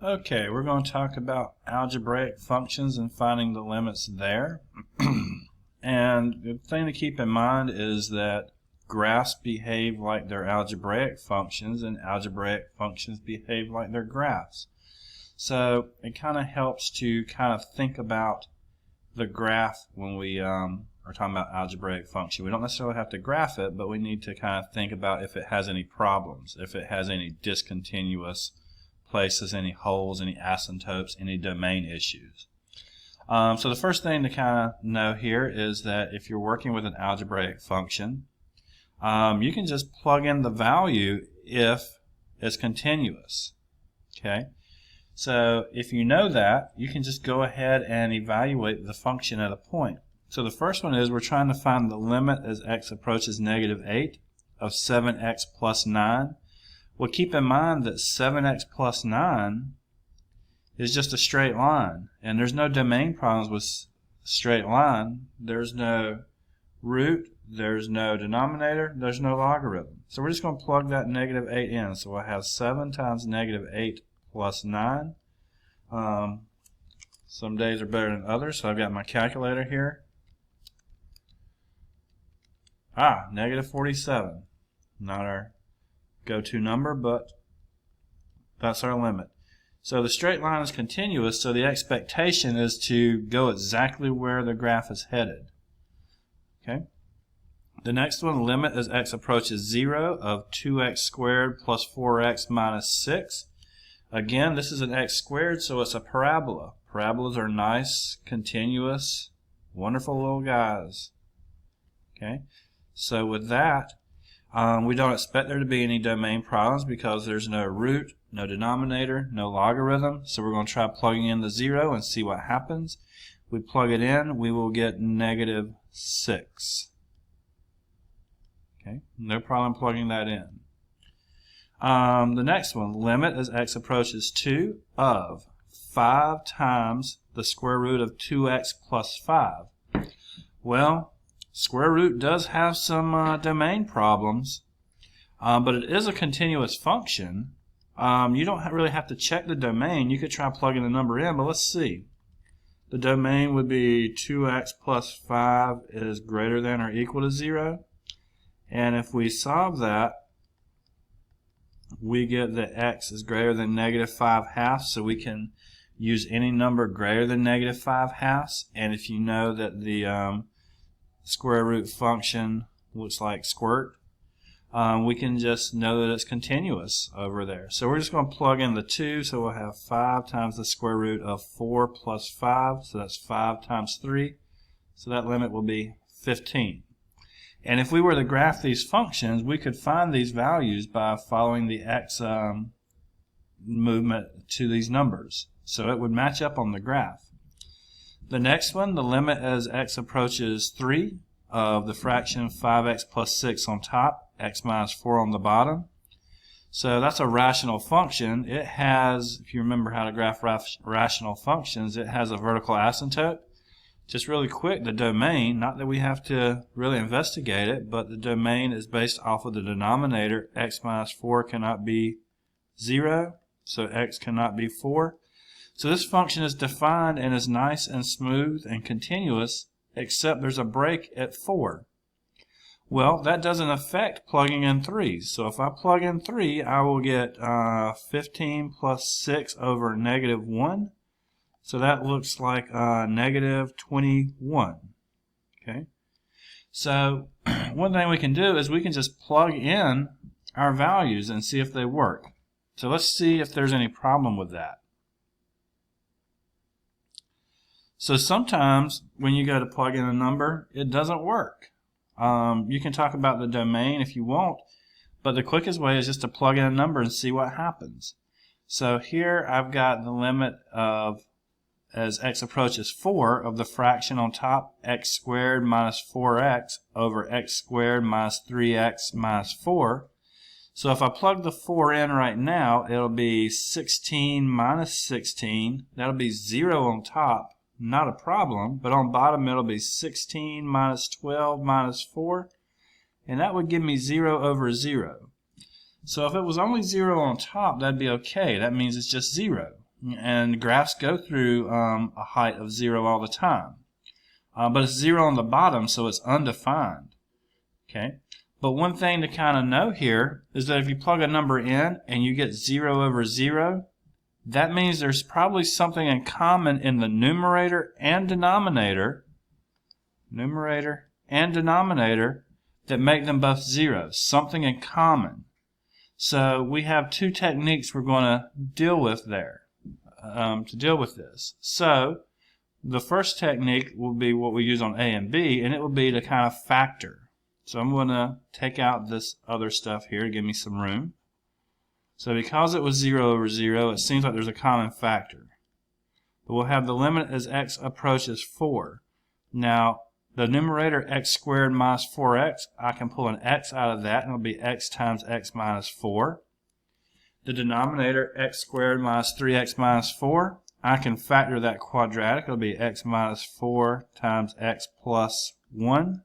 Okay, we're going to talk about algebraic functions and finding the limits there. And the thing to keep in mind is that graphs behave like they're algebraic functions and algebraic functions behave like they're graphs. So it kind of helps to kind of think about the graph when we are talking about algebraic function. We don't necessarily have to graph it, but we need to kind of think about if it has any problems, if it has any discontinuous places, any holes, any asymptotes, any domain issues. So the first thing to kind of know here is that if you're working with an algebraic function, you can just plug in the value if it's continuous. Okay, so if you know that, you can just go ahead and evaluate the function at a point. So the first one is we're trying to find the limit as x approaches -8 of 7x plus 9. Well, keep in mind that 7x plus 9 is just a straight line, and there's no domain problems with straight line. There's no root, there's no denominator, there's no logarithm. So we're just going to plug that -8 in. So I have 7 times -8 plus 9. Some days are better than others, so I've got my calculator here. -47. Not our go-to number, but that's our limit. So the straight line is continuous, so the expectation is to go exactly where the graph is headed. Okay. The next one, limit as x approaches 0 of 2x squared plus 4x minus 6. Again, this is an x squared, so it's a parabola. Parabolas are nice, continuous, wonderful little guys. Okay. So with that, we don't expect there to be any domain problems because there's no root, no denominator, no logarithm. So we're going to try plugging in the 0 and see what happens. We plug it in, we will get -6. Okay, no problem plugging that in. The next one, limit as x approaches 2 of 5 times the square root of 2x plus 5. Well, square root does have some domain problems, but it is a continuous function. You don't really have to check the domain. You could try plugging the number in, but let's see. The domain would be 2x plus 5 is greater than or equal to 0. And if we solve that, we get that x is greater than -5/2, so we can use any number greater than -5/2. And if you know that the square root function looks like squirt, we can just know that it's continuous over there. So we're just going to plug in the 2, so we'll have 5 times the square root of 4 plus 5, so that's 5 times 3, so that limit will be 15. And if we were to graph these functions, we could find these values by following the x movement to these numbers, so it would match up on the graph. The next one, the limit as x approaches 3 of the fraction 5x plus 6 on top, x minus 4 on the bottom. So that's a rational function. It has, if you remember how to graph rational functions, it has a vertical asymptote. Just really quick, the domain, not that we have to really investigate it, but the domain is based off of the denominator. X minus 4 cannot be 0, so x cannot be 4. So this function is defined and is nice and smooth and continuous, except there's a break at 4. Well, that doesn't affect plugging in 3. So if I plug in 3, I will get 15 plus 6 over -1. So that looks like -21. Okay. So one thing we can do is we can just plug in our values and see if they work. So let's see if there's any problem with that. So sometimes when you go to plug in a number, it doesn't work. You can talk about the domain if you want, but the quickest way is just to plug in a number and see what happens. So here I've got the limit of, as x approaches 4, of the fraction on top, x squared minus 4x over x squared minus 3x minus 4. So if I plug the 4 in right now, it'll be 16 minus 16. That'll be 0 on top. Not a problem, but on bottom it'll be 16 minus 12 minus 4, and that would give me 0 over 0. So if it was only 0 on top, that'd be okay. That means it's just 0. And graphs go through a height of 0 all the time. But it's 0 on the bottom, so it's undefined. Okay. But one thing to kind of know here is that if you plug a number in and you get 0 over 0, that means there's probably something in common in the numerator and denominator, that make them both zeros, something in common. So we have two techniques we're going to deal with there to deal with this. So the first technique will be what we use on A and B, and it will be to kind of factor. So I'm going to take out this other stuff here to give me some room. So because it was 0 over 0, it seems like there's a common factor. But we'll have the limit as x approaches 4. Now, the numerator x squared minus 4x, I can pull an x out of that, and it'll be x times x minus 4. The denominator x squared minus 3x minus 4, I can factor that quadratic. It'll be x minus 4 times x plus 1.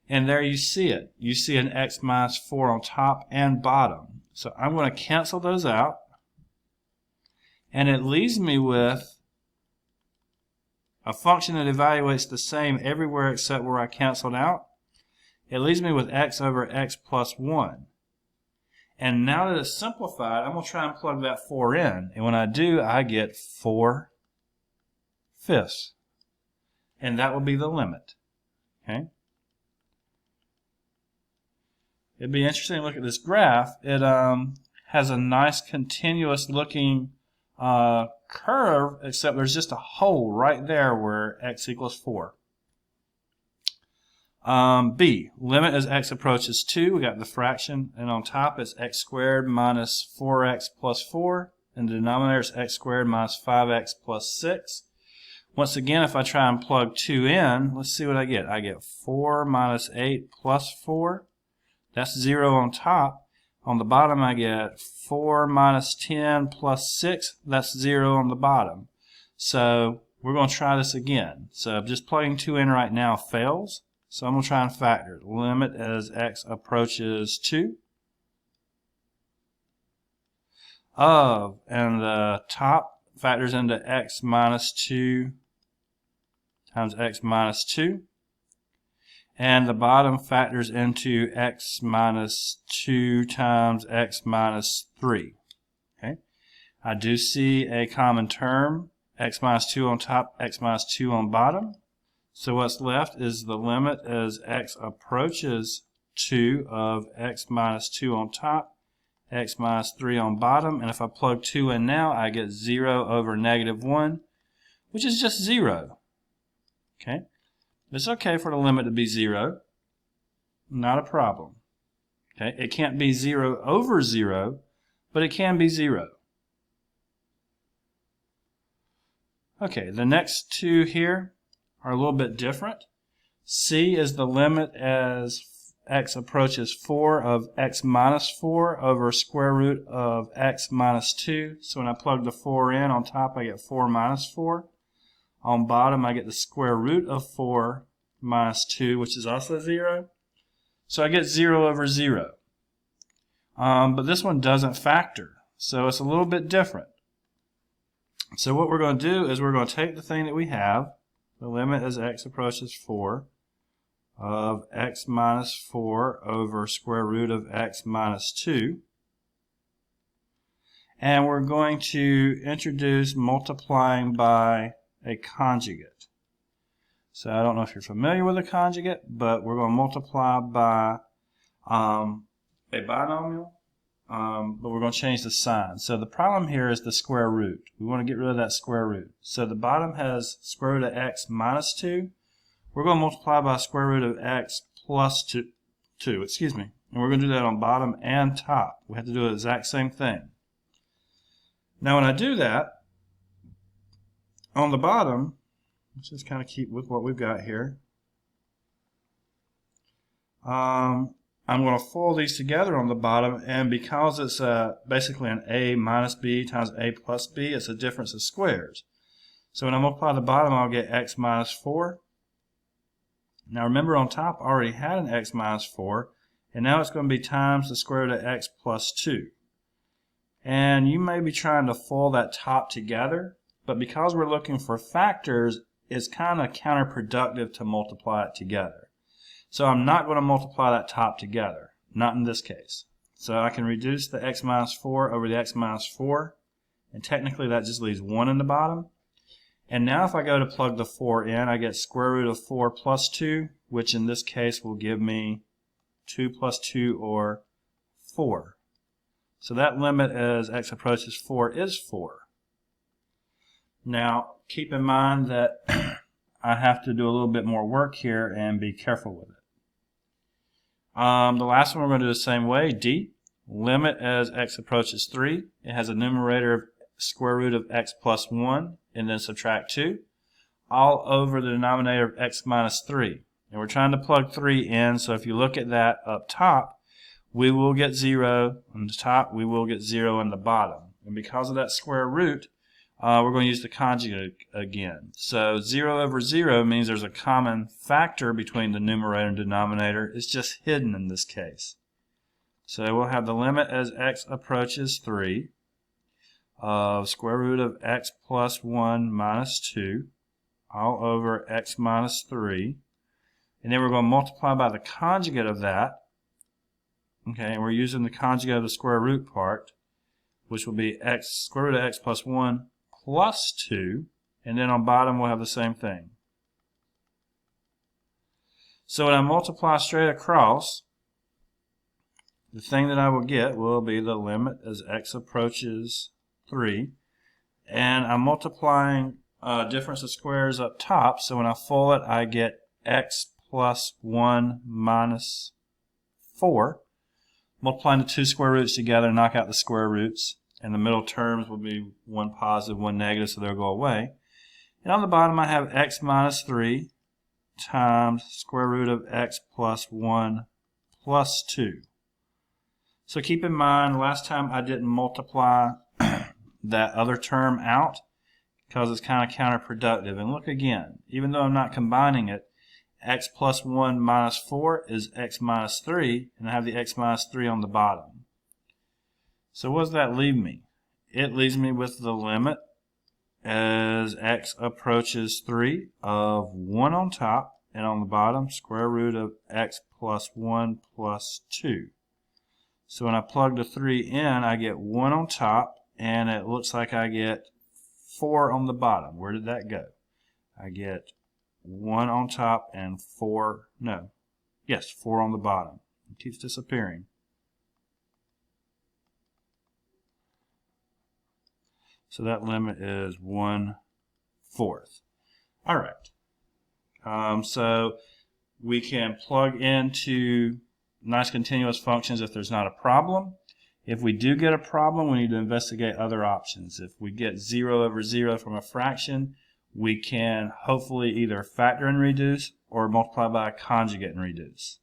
And there you see it. You see an x minus 4 on top and bottom. So I'm going to cancel those out. And it leaves me with a function that evaluates the same everywhere except where I canceled out. It leaves me with x over x plus 1. And now that it's simplified, I'm going to try and plug that 4 in. And when I do, I get 4/5. And that will be the limit. Okay? It'd be interesting to look at this graph. It has a nice continuous looking curve, except there's just a hole right there where x equals 4. B, limit as x approaches 2. We got the fraction, and on top it's x squared minus 4x plus 4, and the denominator is x squared minus 5x plus 6. Once again, if I try and plug 2 in, let's see what I get. I get 4 minus 8 plus 4. That's 0 on top. On the bottom, I get 4 minus 10 plus 6. That's 0 on the bottom. So we're going to try this again. So just plugging 2 in right now fails. So I'm going to try and factor. Limit as x approaches 2 of, and the top factors into x minus 2 times x minus 2. And the bottom factors into x minus 2 times x minus 3. Okay. I do see a common term, x minus 2 on top, x minus 2 on bottom. So what's left is the limit as x approaches 2 of x minus 2 on top, x minus 3 on bottom. And if I plug 2 in now, I get 0 over negative 1, which is just 0. Okay. It's okay for the limit to be 0. Not a problem. Okay, it can't be 0 over 0, but it can be 0. Okay, the next two here are a little bit different. C is the limit as x approaches 4 of x minus 4 over square root of x minus 2. So when I plug the 4 in, on top I get 4 minus 4. On bottom, I get the square root of 4 minus 2, which is also 0. So I get 0 over 0. But this one doesn't factor, so it's a little bit different. So what we're going to do is we're going to take the thing that we have, the limit as x approaches 4, of x minus 4 over square root of x minus 2. And we're going to introduce multiplying by a conjugate. So I don't know if you're familiar with a conjugate, but we're going to multiply by a binomial, but we're going to change the sign. So the problem here is the square root. We want to get rid of that square root. So the bottom has square root of x minus 2. We're going to multiply by square root of x plus 2. And we're going to do that on bottom and top. We have to do the exact same thing. Now when I do that, on the bottom, let's just kind of keep with what we've got here. I'm going to fold these together on the bottom, and because it's basically an a minus b times a plus b, it's a difference of squares. So when I multiply the bottom, I'll get x minus 4. Now remember, on top I already had an x minus 4, and now it's going to be times the square root of x plus 2. And you may be trying to fold that top together, but because we're looking for factors, it's kind of counterproductive to multiply it together. So I'm not going to multiply that top together, not in this case. So I can reduce the x minus 4 over the x minus 4, and technically that just leaves 1 in the bottom. And now if I go to plug the 4 in, I get square root of 4 plus 2, which in this case will give me 2 plus 2, or 4. So that limit as x approaches 4 is 4. Now, keep in mind that I have to do a little bit more work here and be careful with it. The last one we're going to do the same way, d. Limit as x approaches 3. It has a numerator of square root of x plus 1, and then subtract 2, all over the denominator of x minus 3. And we're trying to plug 3 in, so if you look at that up top, we will get 0 on the top, we will get 0 on the bottom. And because of that square root, we're going to use the conjugate again. So 0 over 0 means there's a common factor between the numerator and denominator. It's just hidden in this case. So we'll have the limit as x approaches 3 of square root of x plus 1 minus 2 all over x minus 3. And then we're going to multiply by the conjugate of that. Okay, and we're using the conjugate of the square root part, which will be x square root of x plus 1 plus 2, and then on bottom we'll have the same thing. So when I multiply straight across, the thing that I will get will be the limit as x approaches 3, and I'm multiplying difference of squares up top, so when I fold it I get x plus 1 minus 4. Multiplying the two square roots together, knock out the square roots, and the middle terms will be one positive, one negative, so they'll go away. And on the bottom I have x minus 3 times square root of x plus 1 plus 2. So keep in mind, last time I didn't multiply that other term out because it's kind of counterproductive. And look again, even though I'm not combining it, x plus 1 minus 4 is x minus 3, and I have the x minus 3 on the bottom. So what does that leave me? It leaves me with the limit as x approaches 3 of 1 on top, and on the bottom square root of x plus 1 plus 2. So when I plug the 3 in, I get 1 on top, and it looks like I get 4 on the bottom. Where did that go? I get 1 on top and 4 on the bottom. It keeps disappearing. So that limit is 1/4. All right. So we can plug into nice continuous functions if there's not a problem. If we do get a problem, we need to investigate other options. If we get 0 over 0 from a fraction, we can hopefully either factor and reduce or multiply by a conjugate and reduce.